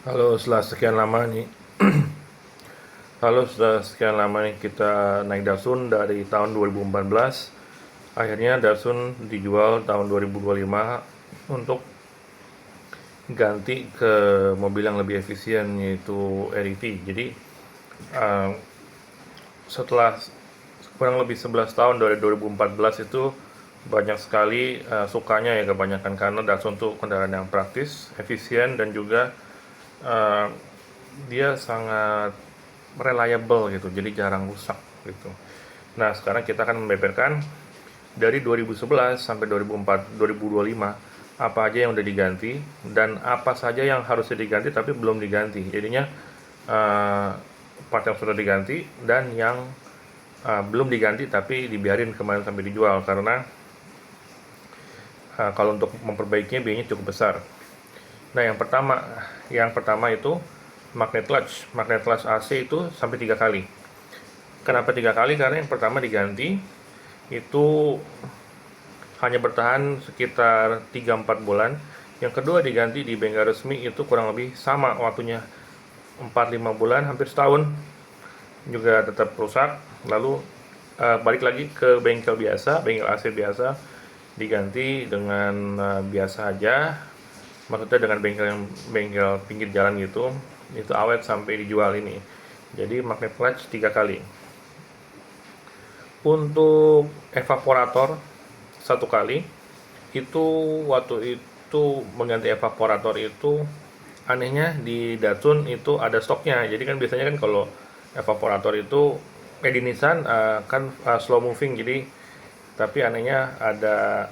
Halo, setelah sekian lama nih. Setelah sekian lama nih kita naik Datsun dari tahun 2014. Akhirnya Datsun dijual tahun 2025 untuk ganti ke mobil yang lebih efisien yaitu REV. Jadi eh, setelah kurang lebih 11 tahun dari 2014 itu banyak sekali sukanya ya kebanyakan karena Datsun tuh kendaraan yang praktis, efisien dan juga eh, dia sangat reliable gitu, jadi jarang rusak gitu. Nah, sekarang kita akan membeberkan dari 2011 sampai 2004, 2025 apa aja yang udah diganti dan apa saja yang harusnya diganti tapi belum diganti. Jadinya uh, part yang sudah diganti dan yang belum diganti tapi dibiarin kemarin sampai dijual karena kalau untuk memperbaikinya biayanya cukup besar. Nah, yang pertama itu magnet clutch. Magnet clutch AC itu sampai 3 kali. Kenapa 3 kali? Karena yang pertama diganti itu hanya bertahan sekitar 3-4 bulan. Yang kedua diganti di bengkel resmi itu kurang lebih sama waktunya, 4-5 bulan, hampir setahun juga tetap rusak. Lalu balik lagi ke bengkel biasa, bengkel AC biasa, diganti dengan biasa aja, maksudnya dengan bengkel pinggir jalan gitu, itu awet sampai dijual ini. Jadi magnet clutch 3 kali. Untuk evaporator 1 kali. Itu waktu itu mengganti evaporator itu anehnya di Datsun itu ada stoknya. Jadi kan biasanya kan kalau evaporator itu di Nissan kan slow moving, jadi tapi anehnya ada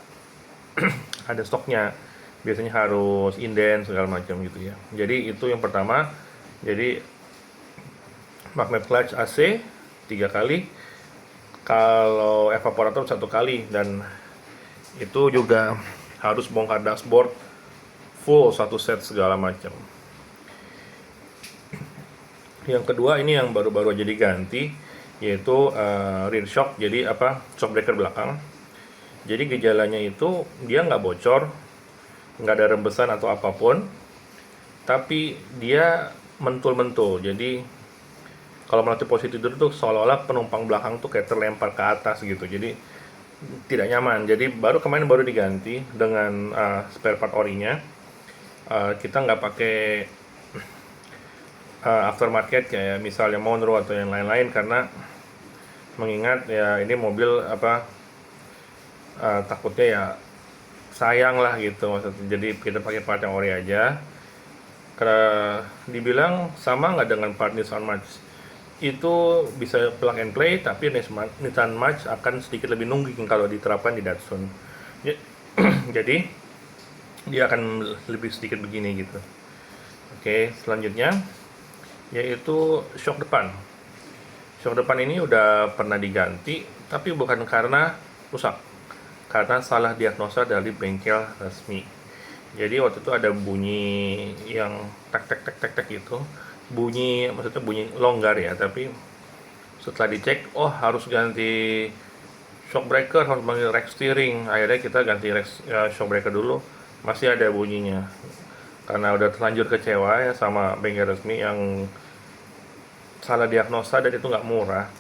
stoknya. Biasanya harus inden segala macam gitu ya. Jadi itu yang pertama. Jadi magnet clutch AC 3 kali, kalau evaporator 1 kali, dan itu juga harus bongkar dashboard full satu set segala macam. Yang kedua ini yang baru-baru aja diganti, yaitu rear shock, jadi shock breaker belakang. Jadi gejalanya itu dia nggak bocor, nggak ada rembesan atau apapun, tapi dia mentul-mentul. Jadi kalau melatih posisi tidur tuh seolah-olah penumpang belakang tuh kayak terlempar ke atas gitu. Jadi tidak nyaman. Jadi kemarin baru diganti dengan spare part orinya. Kita nggak pakai aftermarket kayak misalnya Monroe atau yang lain-lain, karena mengingat ya ini mobil takutnya ya sayang lah gitu maksudnya. Jadi kita pakai part yang ori aja. Karena dibilang sama nggak dengan part Nissan March, itu bisa plug and play, tapi Nissan March akan sedikit lebih nungging kalau diterapkan di Datsun. Jadi dia akan lebih sedikit begini gitu. Oke, selanjutnya yaitu shock depan. Shock depan ini udah pernah diganti, tapi bukan karena rusak, karena salah diagnosa dari bengkel resmi. Jadi waktu itu ada bunyi yang tek tek tek tek tek gitu, maksudnya bunyi longgar ya, tapi setelah dicek, oh harus ganti shock breaker, harus panggil rack steering. Akhirnya kita ganti shock breaker dulu, masih ada bunyinya. Karena udah terlanjur kecewa ya sama bengkel resmi yang salah diagnosa dan itu nggak murah,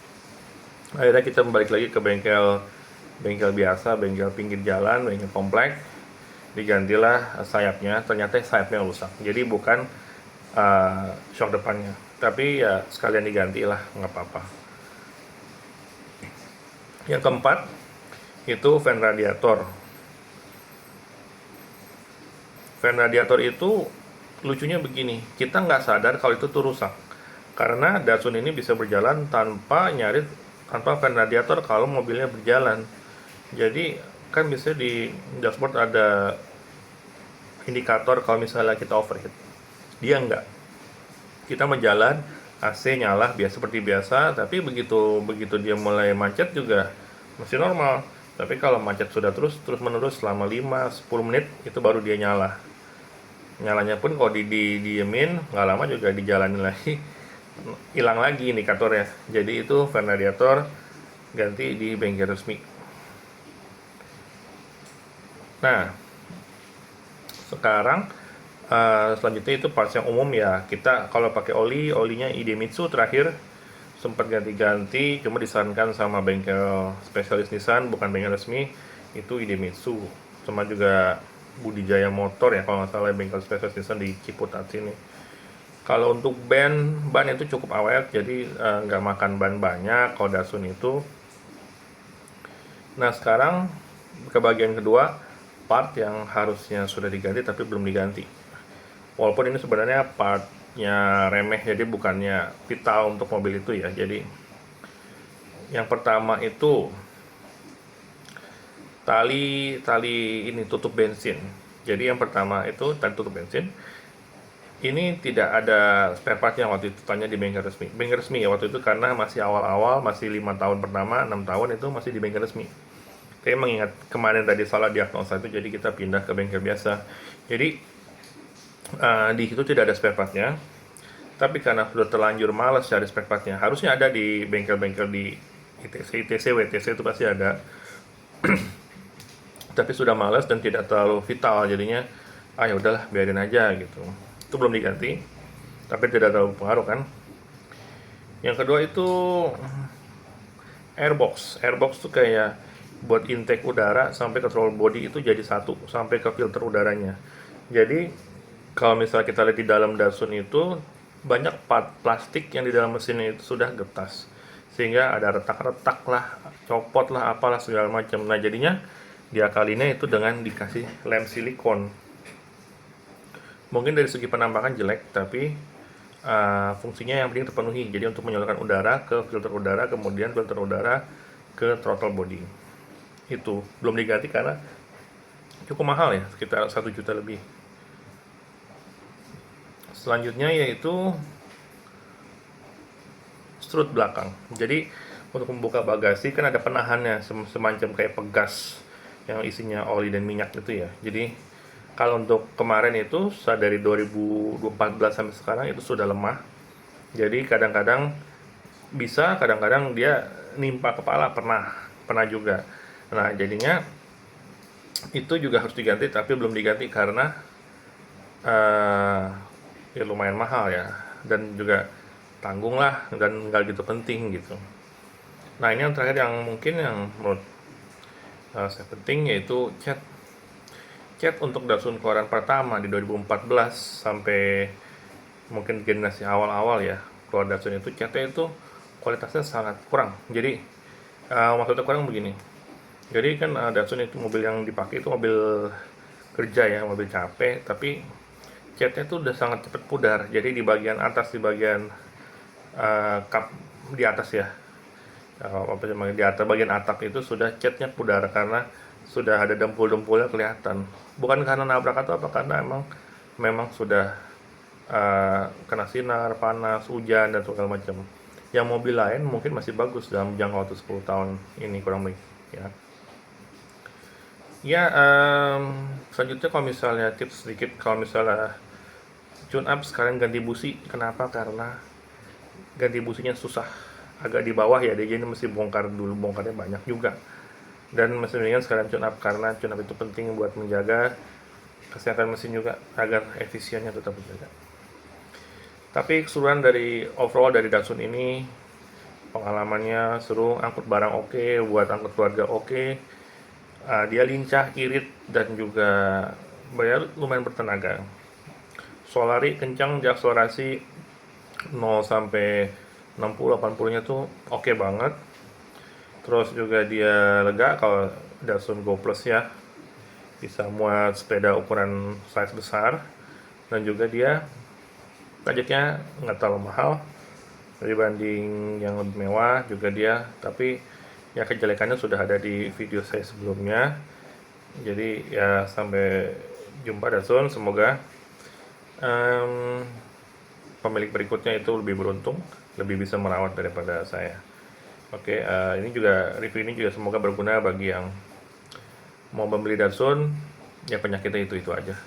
akhirnya kita balik lagi ke bengkel bengkel biasa, bengkel pinggir jalan, bengkel komplek. Digantilah sayapnya, ternyata sayapnya rusak, jadi bukan shock depannya, tapi ya sekalian digantilah, nggak apa-apa. Yang keempat itu fan radiator. Fan radiator itu lucunya begini, kita nggak sadar kalau itu tuh rusak karena Datsun ini bisa berjalan tanpa fan radiator kalau mobilnya berjalan. Jadi kan biasanya di dashboard ada indikator kalau misalnya kita overheat, dia enggak. Kita menjalan, AC nyala seperti biasa, tapi begitu begitu dia mulai macet juga masih normal. Tapi kalau macet sudah terus menerus selama 5-10 menit, itu baru dia nyala. Nyalanya pun kalau didiemin nggak lama juga dijalani lagi, hilang lagi indikatornya. Jadi itu fan radiator ganti di bengkel resmi. Nah, sekarang Selanjutnya itu parts yang umum ya, kita kalau pakai olinya Idemitsu terakhir sempat ganti-ganti, cuma disarankan sama bengkel spesialis Nissan, bukan bengkel resmi, itu Idemitsu. Sama juga Budi Jaya Motor ya, kalau nggak salah bengkel spesialis Nissan di Ciputat sini. Kalau untuk ban itu cukup awet, jadi nggak makan ban banyak kalau Datsun itu. Nah sekarang ke bagian kedua, part yang harusnya sudah diganti tapi belum diganti. Walaupun ini sebenarnya partnya remeh, jadi bukannya vital untuk mobil itu ya. Jadi yang pertama itu tali ini tutup bensin. Jadi yang pertama itu tali tutup bensin. Ini tidak ada spare partnya waktu itu, tanya di bengkel resmi. Bengkel resmi ya waktu itu, karena masih awal-awal, masih 5 tahun pertama, 6 tahun itu masih di bengkel resmi. Saya mengingat kemarin tadi salah diagnosa itu, jadi kita pindah ke bengkel biasa. Jadi di situ tidak ada spare partnya. Tapi karena sudah terlanjur malas cari spare partnya, harusnya ada di bengkel-bengkel di ITC, WTC itu pasti ada. Tapi sudah malas dan tidak terlalu vital, jadinya ya udahlah biarin aja gitu. Itu belum diganti, tapi tidak terlalu pengaruh kan. Yang kedua itu airbox tuh kayak buat intake udara sampai ke throttle body itu jadi satu, sampai ke filter udaranya. Jadi kalau misalnya kita lihat di dalam Datsun itu banyak part plastik yang di dalam mesinnya itu sudah getas, sehingga ada retak-retak lah, copot lah, apalah segala macam. Nah jadinya diakalinya itu dengan dikasih lem silikon. Mungkin dari segi penampakan jelek, tapi fungsinya yang penting terpenuhi. Jadi untuk menyalurkan udara ke filter udara, kemudian filter udara ke throttle body. Itu belum diganti karena cukup mahal ya, sekitar 1 juta lebih. Selanjutnya yaitu strut belakang. Jadi untuk membuka bagasi kan ada penahannya, semacam kayak pegas yang isinya oli dan minyak gitu ya. Jadi kalau untuk kemarin itu dari 2014 sampai sekarang itu sudah lemah. Jadi kadang-kadang bisa, kadang-kadang dia nimpa kepala, pernah juga. Nah jadinya itu juga harus diganti, tapi belum diganti karena ya lumayan mahal ya, dan juga tanggung lah, dan nggak gitu penting gitu. Nah ini yang terakhir yang mungkin yang menurut saya penting, yaitu cat untuk Datsun keluaran pertama di 2014 sampai mungkin generasi awal-awal ya keluar Datsun itu, catnya itu kualitasnya sangat kurang. Jadi maksudnya kurang begini, jadi kan Datsun itu mobil yang dipakai itu mobil kerja ya, mobil capek, tapi catnya itu udah sangat cepat pudar. Jadi di bagian atas, di bagian kap di atas ya, di atas bagian atap itu sudah catnya pudar karena sudah ada dempul-dempulnya kelihatan. Bukan karena nabrak atau apa, karena memang sudah kena sinar, panas, hujan dan segala macam. Yang mobil lain mungkin masih bagus dalam jangka waktu 10 tahun ini kurang lebih ya. Ya, selanjutnya kalau misalnya tips sedikit, kalau misalnya tune up sekalian ganti busi. Kenapa? Karena ganti businya susah, agak di bawah ya, dia ini mesti bongkar dulu, bongkarnya banyak juga. Dan mesin mendingan sekalian tune up, karena tune up itu penting buat menjaga kesehatan mesin juga, agar efisiennya tetap terjaga. Tapi keseluruhan dari overall dari Datsun ini, pengalamannya seru, angkut barang oke, buat angkut keluarga oke. Dia lincah, irit, dan juga lumayan bertenaga. Solari kencang, di akselerasi 0 sampai 60-80 nya tuh oke banget. Terus juga dia lega, kalau Datsun Go Plus ya, bisa muat sepeda ukuran size besar. Dan juga dia pajaknya nggak terlalu mahal dibanding yang lebih mewah juga dia, tapi ya kejelekannya sudah ada di video saya sebelumnya. Jadi ya sampai jumpa Datsun, semoga pemilik berikutnya itu lebih beruntung, lebih bisa merawat daripada saya. Oke, ini juga review ini juga semoga berguna bagi yang mau membeli Datsun. Ya penyakitnya itu aja.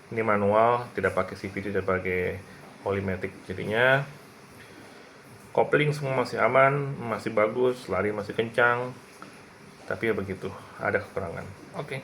Ini manual, tidak pakai CVT, tidak pakai Polymatic, jadinya kopling semua masih aman, masih bagus, lari masih kencang, tapi ya begitu, ada kekurangan. Oke.